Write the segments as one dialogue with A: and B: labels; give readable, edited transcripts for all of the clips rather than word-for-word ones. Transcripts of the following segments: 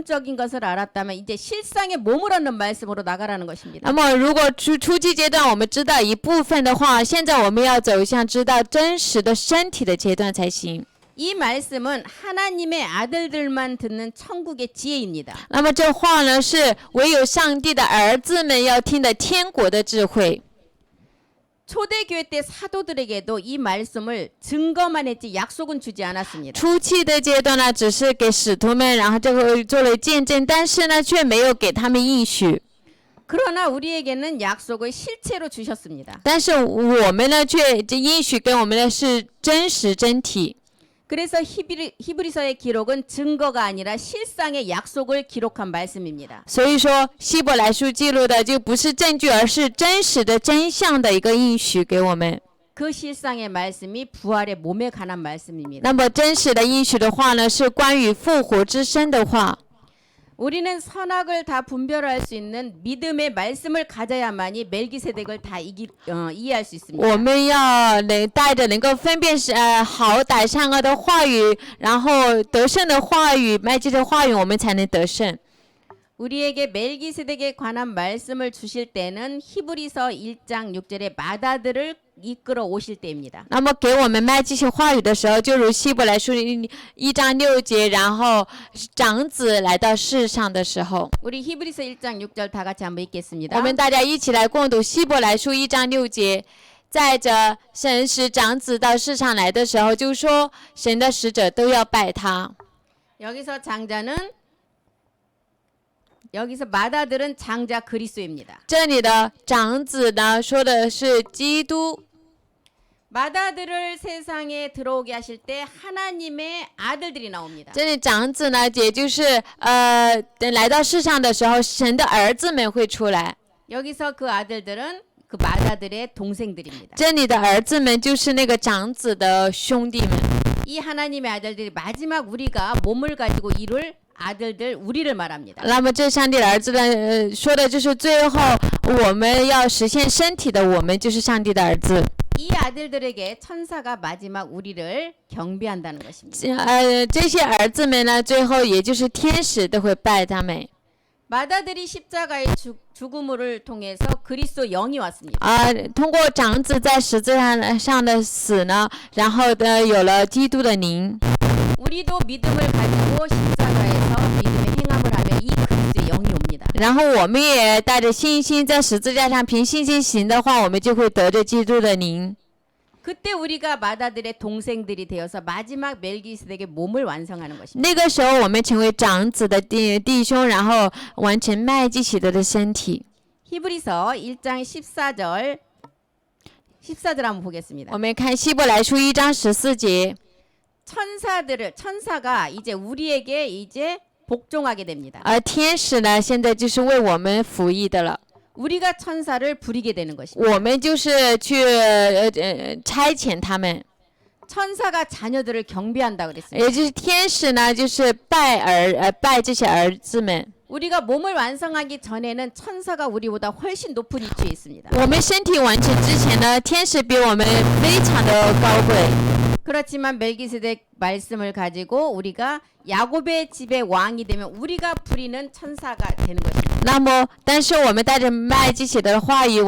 A: 이론적인 것을 알았다면 이제 실상의 몸을 얻는 말씀으로 나가라는 것입니다.
B: 那么如果初期阶段我们知道一部分的话，现在我们要走向知道真实的身体的阶段才行。
A: 이 말씀은 하나님의 아들들만 듣는 천국의 지혜입니다.
B: 那么这话呢，是唯有上帝的儿子们要听的天国的智慧。
A: 초대교회 때 사도들에게도 이 말씀을 증거만 했지 약속은 주지 않았습니다.
B: 初期的阶段呢，只是给使徒们，然后这个做了见证，但是呢，却没有给他们应许。
A: 그러나 우리에게는 약속을 실체로 주셨습니다.
B: 但是我们呢，却这应许给我们的是真实真体。
A: 그래서 히브리서의 기록은 증거가 아니라 실상의 약속을 기록한 말씀입니다.
B: 所以说，希伯来书记录的就不是证据，而是真实的真相的一个应许给我们。
A: 그 실상의 말씀이 부활의 몸에 관한 말씀입니다.
B: 那么真实的应许的话呢，是关于复活之身的话。
A: 우리는 선악을 다 분별할 수 있는 믿음의 말씀을 가져야만이 멜기세덱을 다 이해할 수 있습니다.
B: 我们要带着能够分辨好歹善恶的话语，然后得胜的话语，麦基的话语，我们才能得胜。
A: 우리에게 멜기세덱에 관한 말씀을 주실 때는 히브리서 1장 6절의 마다들을 이끌어 오실 때입니다.
B: 那么给我们麦基洗话语的时候，就如希伯来书1章6节，然后长子来到世上的时候，
A: 우리 히브리서 1장 6절 다 같이 한번 읽겠습니다.
B: 我们大家一起来共读希伯来书1章6节。在这神使长子到世上来的时候，就说神的使者都要拜他。
A: 여기서 마다들은 장자 그리스도입니다.
B: 这里的长子呢，说的是基督。
A: 마다들을 세상에 들어오게 하실 때 하나님의 아들들이 나옵니다.
B: 这里长子呢，也就是来到世上的时候，神的儿子们会出来。
A: 여기서 그 아들들은 그 마다들의 동생들입니다.
B: 这里的儿子们就是那个长子的兄弟们。
A: 이 하나님의 아들들이 마지막 우리가 몸을 가지고 이룰 아들들 우리를 말합니다.
B: 那么这上帝的儿子呢，说的就是最后我们要实现身体的，我们就是上帝的儿子。
A: 이 아들들에게 천사가 마지막 우리를 경배한다는 것입니다.
B: 这些儿子们呢，最后也就是天使都会拜他们。
A: 마다들이 십자가의 죽음을 통해서 그리스도 영이 왔습니다.
B: 通过长子在十字架上的死呢，然后呢有了基督的灵。
A: 우리도 믿음을 가지고 십자가에서 믿음의 행함을 하면 이 그리스도의 영이 옵니다.
B: 然后我们也带着信心在十字架上凭信心行的话，我们就会得着基督的灵。
A: 그때 우리가 마다들의 동생들이 되어서 마지막 멜기세덱의 몸을 완성하는 것입니다.
B: 那个时候我们成为长子的弟兄，然后完成麦基洗德的身体。
A: 히브리서 1장 14절 한번 보겠습니다.
B: 我们看希伯来书1章14节。
A: 천사가 이제 우리에게 이제 복종하게 됩니다.
B: 天使呢，现在就是为我们服役的了。
A: 우리가 천사를 부리게 되는 것입니다.
B: 我们就是去差遣他们。
A: 천사가 자녀들을 경배한다 그랬습니다.
B: 也就是天使呢，就是拜这些儿子们。
A: 우리가 몸을 완성하기 전에는 천사가 우리보다 훨씬 높은 위치에 있습니다.
B: 我们身体完成之前呢，天使比我们非常的高贵。
A: 그렇지만 멜기세덱 말씀을 가지고 우리가 야곱의 집의 왕이 되면 우리가 부리는 천사가 되는 것입니다.
B: 那么，但是我们带着麦基洗德的话语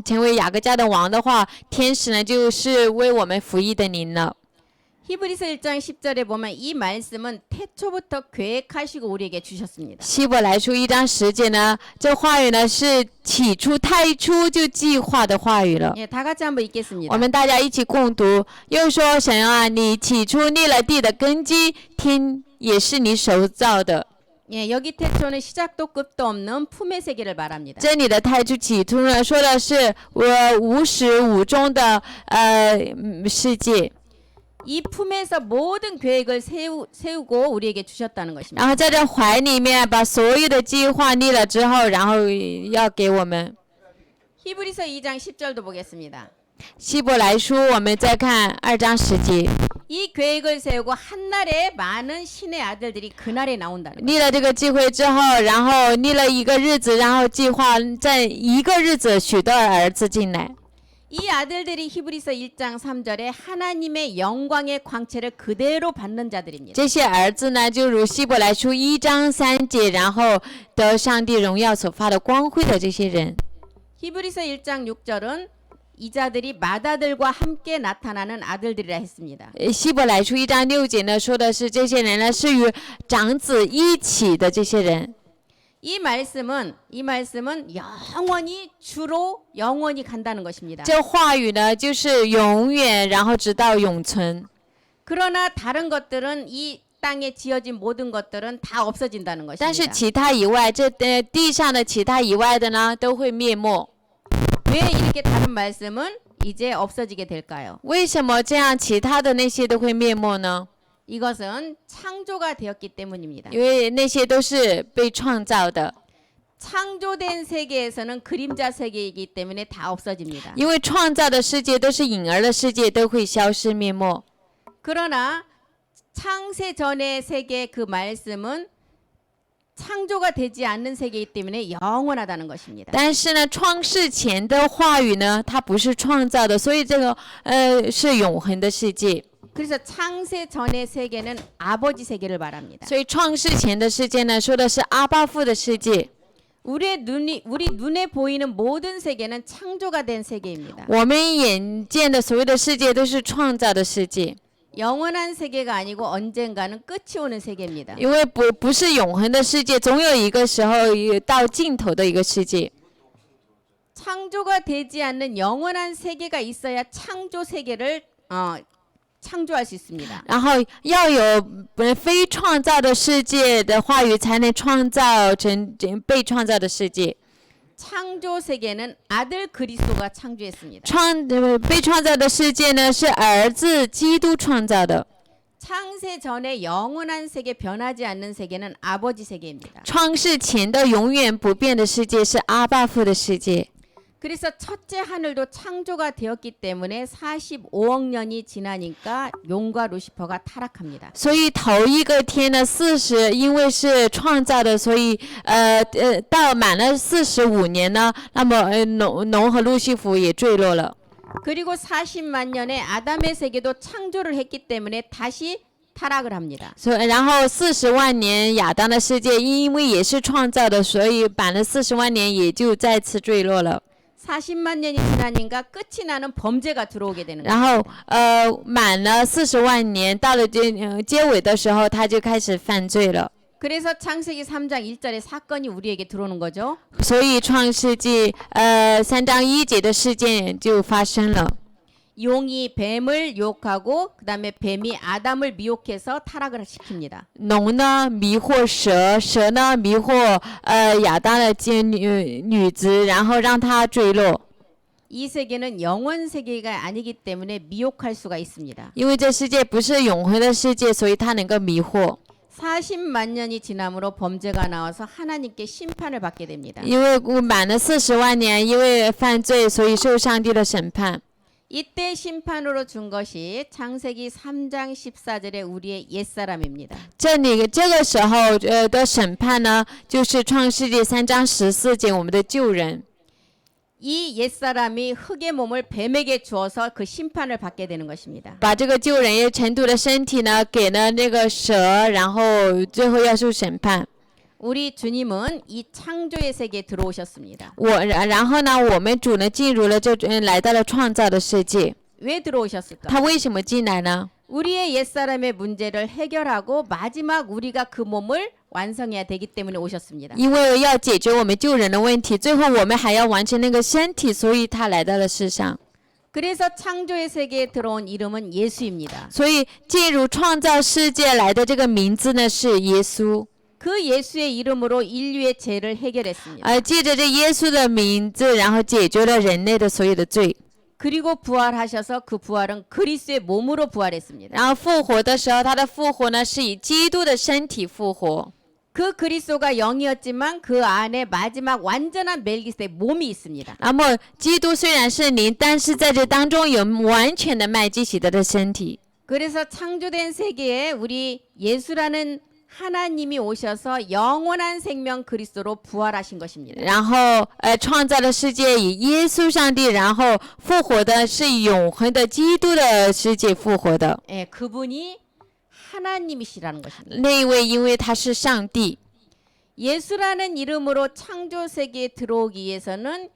B: 成为雅各家的王的话，天使呢就是为我们服役的灵了。
A: 히브리서 1장 10절에 보면 이 말씀은 태초부터 계획하시고 우리에게 주셨습니다.
B: 希伯来书1章10节呢，这话语呢是起初太初就计划的话语了。
A: 예, 다 같이 한번 읽겠습니다.
B: 我们大家一起共读。又说：“神啊，你起初立了地的根基，天也是你手造的。”
A: 예, 여기 태초는 시작도 끝도 없는 품의 세계를 말합니다.
B: 这里的太初起初呢，说的是无始无终的世界。
A: 이 품에서 모든 계획을 세우고 우리에게 주셨다는 것입니다.
B: 然后在这怀里面把所有的计划立了之后，然后要给我们。
A: 히브리서 2장 10절도 보겠습니다.
B: 希伯来书我们再看2章10节。
A: 이 계획을 세우고 한날에 많은 신의 아들들이 그날에 나온다는 거예요.
B: 立了这个机会之后，然后立了一个日子，然后计划在一个日子许多儿子进来。
A: 이 아들들이 히브리서 1장 3절에 하나님의 영광의 광채를 그대로 받는 자들입니다.
B: 这些儿子呢，就如希伯来书1章3节，然后得上帝荣耀所发的光辉的这些人。
A: 히브리서 1장 6절은 이 자들이 맏아들과 함께 나타나는 아들들이라 했습니다.
B: 希伯来书1章6节呢，说的是这些人呢是与长子一起的这些人。
A: 이 말씀은 영원히 주로 영원히 간다는 것입니다.
B: 这话语呢，就是永远，然后直到永存。
A: 그러나 다른 것들은 이 땅에 지어진 모든 것들은 다 없어진다는
B: 但是
A: 것입니다.
B: 其他以外，地上的其他以外的呢，都会灭没。
A: 왜 이렇게 다른 말씀은 이제 없어지게 될까요?
B: 为什么这样其他的那些都会灭没呢？
A: 이것은 창조가 되었기 때문입니다.
B: 因为那些都是被创造的，
A: 창조된 세계에서는 그림자 세계이기 때문에 다 없어집니다.
B: 因为创造的世界都是影儿的世界，都会消失灭没。
A: 그러나 창세 전의 세계 그 말씀은 창조가 되지 않는 세계이기 때문에 영원하다는 것입니다.
B: 但是呢，创世前的话语呢，它不是创造的，所以这个是永恒的世界。
A: 그래서 창세 전의 세계는 아버지 세계를 말합니다.
B: 所以创世前的世界呢，说的是阿爸父的世界。
A: 우리 눈에 보이는 모든 세계는 창조가 된 세계입니다.
B: 我们眼见的所有的世界都是创造的世界，
A: 영원한 세계가 아니고 언젠가는 끝이 오는 세계입니다.
B: 因为不是永恒的世界，总有一个时候到尽头的一个世界。
A: 창조가 되지 않는 영원한 세계가 있어야 창조 세계를 창조할 수 있습니다.
B: 然后要有非创造的世界的话语，才能创造成被创造的世界。
A: 창조 세계는 아들 그리스도가 창조했습니다.
B: 被创造的世界呢，是儿子基督创造的。
A: 창세 전에 영원한 세계 변하지 않는 세계는 아버지 세계입니다.
B: 创世前的永远不变的世界是阿爸父的世界。
A: 그래서 첫째 하늘도 창조가 되었기 때문에 45억 년이 지나니까 용과 루시퍼가 타락합니다.
B: 所以头一个天呢，40，因为是创造的，所以到满了45年呢，那么龙和路西弗也坠落了。
A: 그리고 40만 년에 아담의 세계도 창조를 했기 때문에 다시 타락을 합니다.
B: 然后40万年亚当的世界，因为也是创造的，所以满了40万年也就再次坠落了。
A: 40만 년이 지나니까 끝이 나는 범죄가 들어오게 되는 거예요.
B: 然后满了40万年，到了结尾的时候，他就开始犯罪了。
A: 그래서 창세기 3장 1절에 사건이 우리에게 들어오는 거죠.
B: 所以创世纪3章1节的事件就发生了。
A: 용이 뱀을 유혹하고 그다음에 뱀이 아담을 미혹해서 타락을 시킵니다.
B: 龙呢迷惑蛇，蛇呢迷惑亚当的女子，然后让她坠落。
A: 이 세계는 영원 세계가 아니기 때문에 미혹할 수가 있습니다.
B: 因为这世界不是永恒的世界，所以它能够迷惑。
A: 40만 년이 지남으로 범죄가 나와서 하나님께 심판을 받게 됩니다.
B: 因为满了40万年，因为犯罪，所以受上帝的审判。
A: 이때 심판으로 준 것이 창세기 3장 14절에 우리의 옛사람입니다.
B: 这个时候的审判呢，就是创世纪3章14节我们的旧人。
A: 이 옛사람이 흙의 몸을 뱀에게 주어서 그 심판을 받게 되는 것입니다.
B: 把这个旧人也尘土的身体呢，给了那个蛇，然后最后要受审判。
A: 우리 주님은 이 창조의 세계에 들어오셨습니다.
B: 然后呢，我们主呢进入了来到了创造的世界。
A: 왜 들어오셨을까?
B: 他为什么进来呢？
A: 우리의 옛사람의 문제를 해결하고 마지막 우리가 그 몸을 완성해야 되기 때문에 오셨습니다.
B: 因为要解决我们旧人的问题，最后我们还要完成那个身体，所以他来到了世上。
A: 그래서 창조의 세계에 들어온 이름은 예수입니다.
B: 所以进入创造世界来的这个名字呢是耶稣。
A: 그 예수의 이름으로 인류의 죄를 해결했습니다.
B: 借着这耶稣的名字，然后解决了人类的所有的罪。
A: 그리고 부활하셔서 그 부활은 그리스도의 몸으로 부활했습니다.
B: 然后复活的时候，他的复活呢是以基督的身体复活。
A: 그 그리스도가 영이었지만 그 안에 마지막 완전한 멜기세덱 몸이 있습니다.
B: 那么基督虽然是灵，但是在这当中有完全的麦基洗德的身体。
A: 그래서 창조된 세계에 우리 예수라는 하나님이 오셔서 영원한 생명 그리스도로 부활하신 것입니다.
B: 然后创造了世界以耶稣上帝，然后复活的是永恒的基督的世界复活的
A: 예, 그분이 하나님이시라는 것입니다.
B: 那一位，因为他是上帝。
A: 예수라는 이름으로 창조 세계에 들어오기 위해서는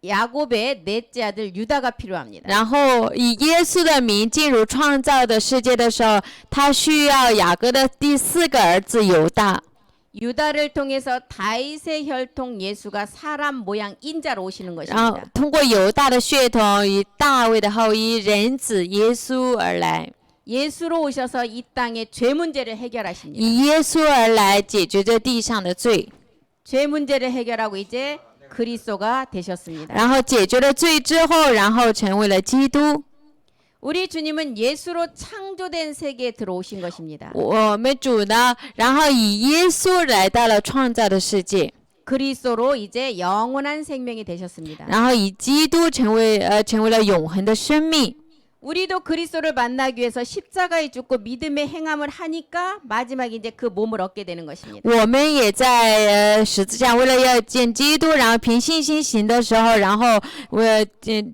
A: 야곱의 넷째 아들 유다가 필요합니다.
B: 然后以耶稣的名进入创造的世界的时候，他需要雅各的第4个儿子犹大。
A: 유다를 통해서 다윗의 혈통 예수가 사람 모양 인자로 오시는
B: 然后
A: 것입니다.
B: 通过犹大的血统，以大卫的后裔人子耶稣而来，
A: 예수로 오셔서 이 땅의 죄 문제를 해결하십니다.
B: 以耶稣而来解决这地上的罪，
A: 죄 문제를 해결하고 이제 그리스도가 되셨습니다.
B: 然后解决了罪之后，然后成为了基督。
A: 우리 주님은 예수로 창조된 세계에 들어오신 것입니다.
B: 我们主呢，然后以耶稣来到了创造的世界，
A: 그리스도로 이제 영원한 생명이 되셨습니다.
B: 然后以基督成为了永恒的生命。
A: 우리도 그리스도를 만나기 위해서 십자가에 죽고 믿음의 행함을 하니까 마지막에 이제 그 몸을 얻게 되는 것입니다.
B: 我们也在十字架，为了要见基督，然后凭信心行的时候，然后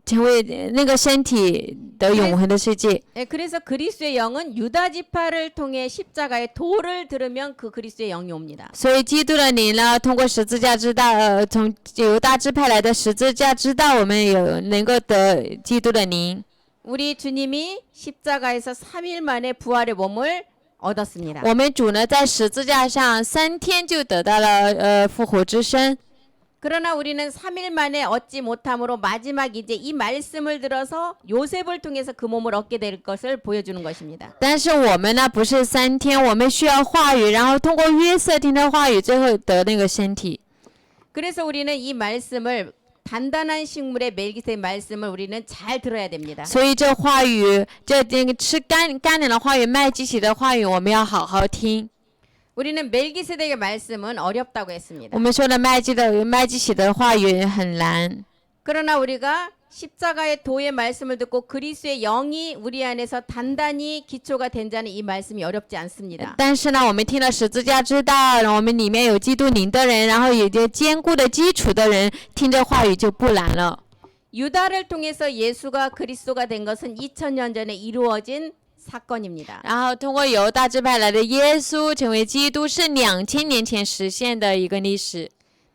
B: 成为那个身体的永恒的世界。
A: 네, 그래서 그리스도의 영은 유다 지파를 통해 십자가의 도를 들으면 그 그리스도의 영이 옵니다.
B: 所以基督的灵呢，通过十字架知道，从犹大支派来的十字架知道，我们有能够得基督的灵。
A: 우리 주님이 십자가에서 3일 만에 부활의 몸을 얻었습니다.
B: 我们主呢，在十字架上3天就得到了复活之身。
A: 그러나 우리는 3일 만에 얻지 못함으로 마지막 이제 이 말씀을 들어서 요셉을 통해서 그 몸을 얻게 될 것을 보여주는 것입니다.
B: 但是我们呢，不是3天，我们需要话语，然后通过约瑟听的话语，最后得那个身体。
A: 그래서 우리는 이 말씀을 단단한 식물의 멜기세의 말씀을 우리는 잘 들어야 됩니다.
B: 所以这话语，那个吃干粮的话语，麦基洗的话语，我们要好好听。
A: 우리는 멜기세덱의 말씀은 어렵다고 했습니다.
B: 我们说的麦基洗的话语很难，
A: 그러나 우리가 십자가의 도의 말씀을 듣고 그리스도의 영이 우리 안에서 단단히 기초가 된 자는 이 말씀이 어렵지 않습니다.
B: 但是呢，我们听了十字架知道，我们里面有基督灵的人，然后有些坚固的基础的人，听这话语就不难了。
A: 유다를 통해서 예수가 그리스도가 된 것은 2000년 전에 이루어진 사건입니다.
B: 然后通过犹大支派来的耶稣成为基督，是2000年前实现的一个历史。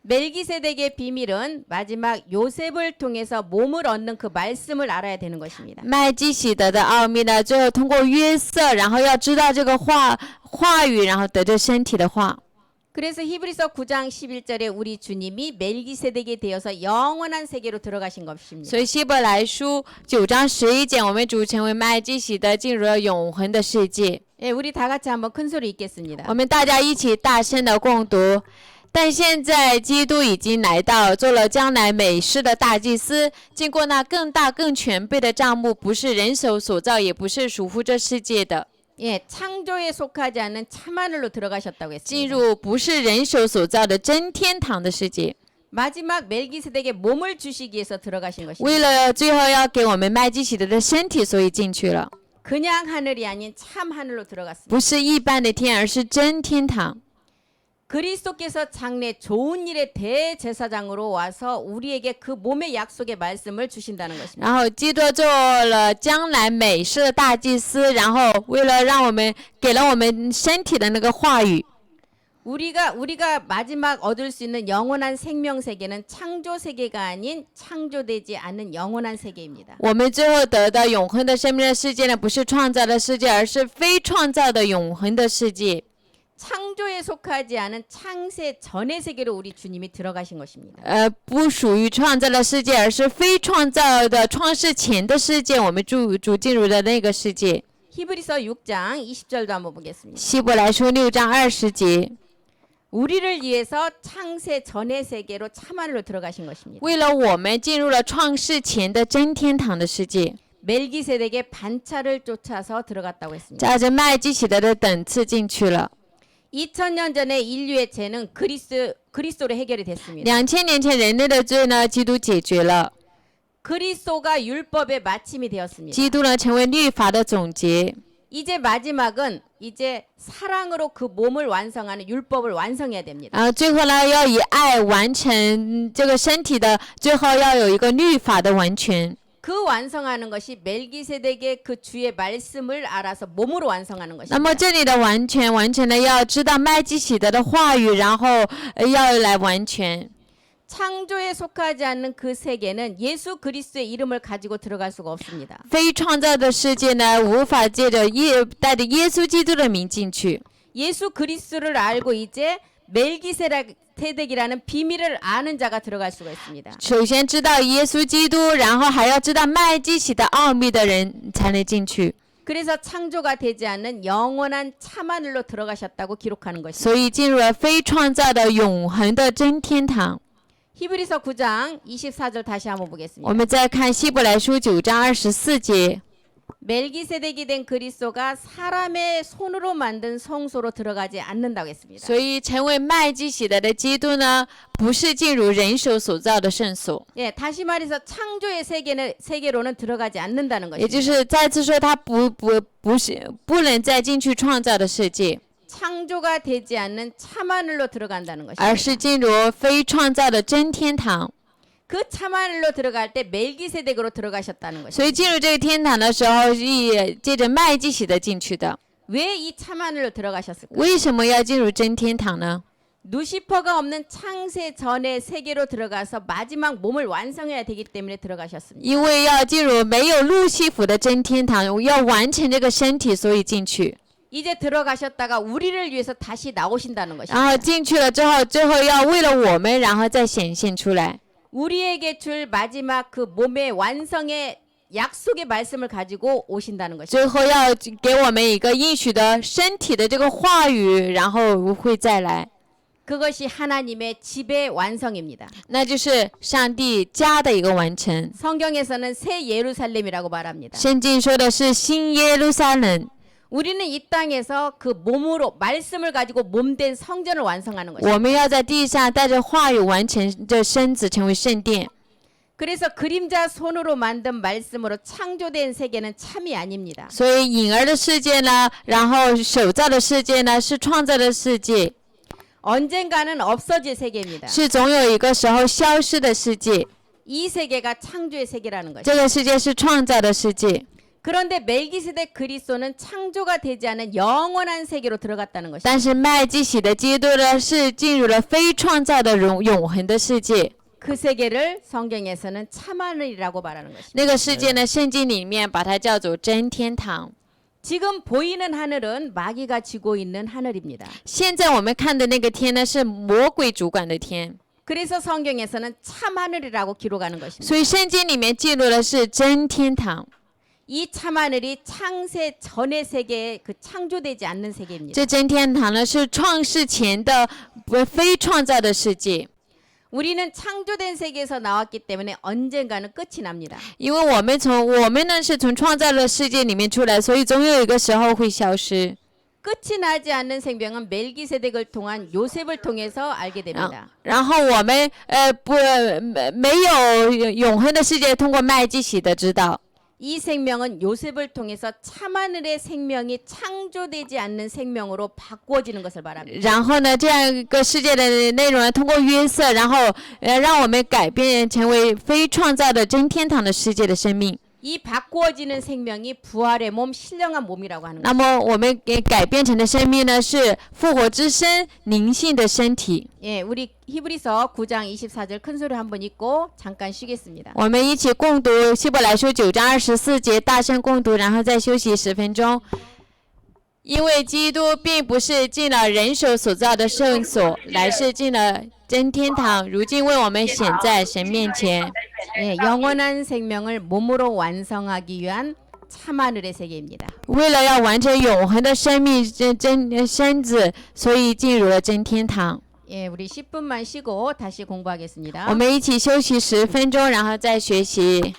A: 멜기세덱의 비밀은 마지막 요셉을 통해서 몸을 얻는 그 말씀을 알아야 되는 것입니다.
B: 麦基洗德的奥秘呢，最后通过约瑟，然后要知道这个话语，然后得着身体的话。
A: 그래서 히브리서 9장 11절에 우리 주님이 멜기세덱이 되어서 영원한 세계로 들어가신 것입니다.
B: 所以希伯来书9章11节，我们主成为麦基洗德，进入了永恒的世界。
A: 예, 우리 다 같이 한번 큰 소리 읽겠습니다.
B: 我们大家一起大声的共读。但现在基督已经来到，做了将来美事的大祭司，经过那更大更全备的帐幕，不是人手所造，也不是属乎这世界的。
A: 예, 창조에 속하지 않는 참하늘로 들어가셨다고
B: 进
A: 했습니다.
B: 入不是人手所造的真天堂的世界，
A: 마지막 멜기세덱의 몸을 주시기 위해서 들어가신 것입니다.
B: 为了最后要给我们麦基洗德的身体，所以进去了，
A: 그냥 하늘이 아닌 참 하늘로 들어갔습니다.
B: 不是一般的天，而是真天堂。
A: 그리스도께서 장래 좋은 일의 대제사장으로 와서 우리에게 그 몸의 약속의 말씀을 주신다는 것입니다.
B: 然后基督做了将来美事的大祭司，然后为了让我们给了我们身体的那个话语。
A: 우리가 마지막 얻을 수 있는 영원한 생명 세계는 창조 세계가 아닌 창조되지 않는 영원한 세계입니다.
B: 我们最后得到永恒的生命的世界呢，不是创造的世界，而是非创造的永恒的世界。
A: 창조에 속하지 않은 창세 전의 세계로 우리 주님이 들어가신 것입니다.
B: 不属于创造的世界，而是非创造的创世前的世界，我们主进入的那个世界。
A: 히브리서 6장 20절도 한번 보겠습니다.
B: 希伯来书6章20节，
A: 우리를 위해서 창세 전의 세계로 참하늘로 들어가신 것입니다.
B: 为了我们进入了创世前的真天堂的世界，
A: 멜기세덱의 반차를 쫓아서 들어갔다고 했습니다.
B: 照着麦基洗德的等次进去了。
A: 2000년 전에 인류의 죄는 그리스도로 해결이 됐습니다.
B: 2000年前人类的罪呢，基督解决了，
A: 그리스도가 율법의 마침이 되었습니다.
B: 基督呢成为律法的总结。
A: 이제 마지막은 이제 사랑으로 그 몸을 완성하는 율법을 완성해야 됩니다.
B: 然后最后呢，要以爱完成这个身体的，最后要有一个律法的完全。
A: 그 완성하는 것이 멜기세덱의 그 주의 말씀을 알아서 몸으로 완성하는
B: 那
A: 것입니다.
B: 么这里的完全，完全的要知道麦基洗德的话语，然后要来完全。
A: 창조에 속하지 않는 그 세계는 예수 그리스도의 이름을 가지고 들어갈 수가 없습니다.
B: 非创造的世界呢，无法借着带着耶稣基督的名进去。
A: 예수 그리스도를 알고 이제 멜기세덱이라는 비밀을 아는 자가 들어갈 수가 있습니다.
B: 首先知道耶稣基督，然后还要知道麦基洗的奥秘的人才能进去。
A: 그래서 창조가 되지 않는 영원한 참하늘로 들어가셨다고 기록하는 것입니다.
B: 所以进入了非创造的永恒的真天堂。
A: 히브리서 9장 24절 다시 한번
B: 我
A: 보겠습니다.
B: 们再看希伯来书9章24节。
A: 멜기세덱이 된 그리스도가 사람의 손으로 만든 성소로 들어가지 않는다고 했습니다.
B: 所以成为麦基洗德的基督呢，不是进入人手所造的圣所，
A: 예, 다시 말해서 창조의 세계로는 들어가지 않는다는
B: 也就
A: 것입니다.
B: 是再次说他不能再进去创造的世界，
A: 창조가 되지 않는 참하늘로 들어간다는
B: 而
A: 것입니다.
B: 是进入非创造的真天堂。
A: 그 참하늘로 들어갈 때 멜기세덱으로 들어가셨다는 것입니다.
B: 所以进入这个天堂的时候，是借着麦基洗德进去的。
A: 왜 이 참하늘로 들어가셨을까?
B: 为什么要进入真天堂呢？
A: 루시퍼가 없는 창세 전의 세계로 들어가서 마지막 몸을 완성해야 되기 때문에 들어가셨습니다.
B: 因为要进入没有路西弗的真天堂，要完成这个身体，所以进去。
A: 이제 들어가셨다가 우리를 위해서 다시 나오신다는
B: 然
A: 것입니다.
B: 后进去了之后，最后要为了我们，然后再显现出来。
A: 우리에게 줄 마지막 그 몸의 완성의 약속의 말씀을 가지고 오신다는 것입니다.
B: 最后要给我们一个应许的身体的这个话语，然后会再来，
A: 그것이 하나님의 집의 완성입니다.
B: 那就是上帝家的一个完成。
A: 성경에서는 새 예루살렘이라고 말합니다.
B: 圣经说的是新耶路撒冷，
A: 우리는 이 땅에서 그 몸으로 말씀을 가지고 몸된 성전을 완성하는 것입니다.
B: 我们要在地上带着话语完成这身子，成为圣殿。
A: 그래서 그림자 손으로 만든 말씀으로 창조된 세계는 참이 아닙니다.
B: 所以影儿的世界呢，然后手造的世界呢，是创造的世界，
A: 언젠가는 없어질 세계입니다.
B: 是总有一个时候消失的世界。
A: 이 세계가 창조의 세계라는 것입니다.
B: 这个世界是创造的世界。
A: 그런데 멜기세덱 그리스도는 창조가 되지 않은 영원한 세계로 들어갔다는 것입니다.
B: 但是麦基洗的基督呢，是进入了非创造的永恒的世界。
A: 그 세계를 성경에서는 참하늘이라고 말하는 것입니다.
B: 那个世界呢，圣经里面把它叫做真天堂。
A: 지금 보이는 하늘은 마귀가 쥐고 있는 하늘입니다.
B: 现在我们看的那个天呢，是魔鬼主管的天，
A: 그래서 성경에서는 참하늘이라고 기록하는 것입니다.
B: 所以圣经里面记录的是真天堂。
A: 이 참하늘이 창세 전의 세계에 그 창조되지 않는 세계입니다.
B: 这真天堂呢，是创世前的非创造的世界。
A: 우리는 창조된 세계에서 나왔기 때문에 언젠가는 끝이 납니다.
B: 因为我们呢是从创造的世界里面出来，所以总有一个时候会消失。
A: 끝이 나지 않는 생명은 멜기세덱을 통한 요셉을 통해서 알게 됩니다.
B: 然后我们没有永恒的世界，通过麦基洗德知道。
A: 이 생명은 요셉을 통해서 참하늘의 생명이 창조되지 않는 생명으로 바꾸어지는 것을 말합니다.
B: 然后呢，这样一个世界的内容呢，通过约瑟，然后让我们改变成为非创造的真天堂的世界的生命。
A: 이 바꾸어지는 생명이 부활의 몸, 신령한 몸이라고 하는
B: 那
A: 거예요.
B: 么我们给改变成的生命呢，是复活之身、灵性的身体。
A: 예, 우리 히브리서 9장 24절 큰 소리 한번 읽고 잠깐 쉬겠습니다.
B: 我们一起共读希伯来书9章24节，大声共读，然后再休息10分钟。因为基督并不是进了人手所造的圣所，乃是进了真天堂，如今为我们显在神面前。
A: 예, 영원한 생명을 몸으로 완성하기 위한 참하늘의 세계입니다.
B: 为了要完成永恒的生命身子，所以进入了真天堂。
A: 예, 우리 10분만 쉬고 다시 공부하겠습니다.
B: 我们一起休息10分钟，然后再学习。